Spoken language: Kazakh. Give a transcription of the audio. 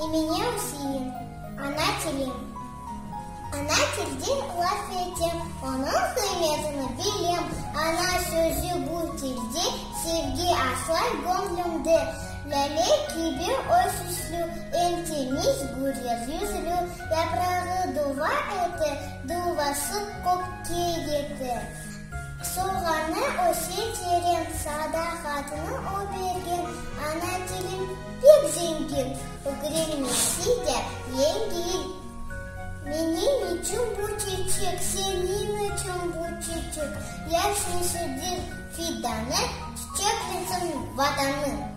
Имене Усин, она телем. Она тілде лaf етем, оның кыйметini білем. Ана сөзі бұл тілде sevgi aslar gönlümde. Lale gibi ой süslü, en temiz güler yüzlü. Yaprağı duva eti, duvası көкке yetti. Soğanı o seçerim, sadakatını o bergen. Ana тілim pek zengin, үгірелмесі де еңгейін. Менің үшін бұл чечек, сенің үшін бұл чечек. Яшный судил фиданы, чечек лесін ватаның.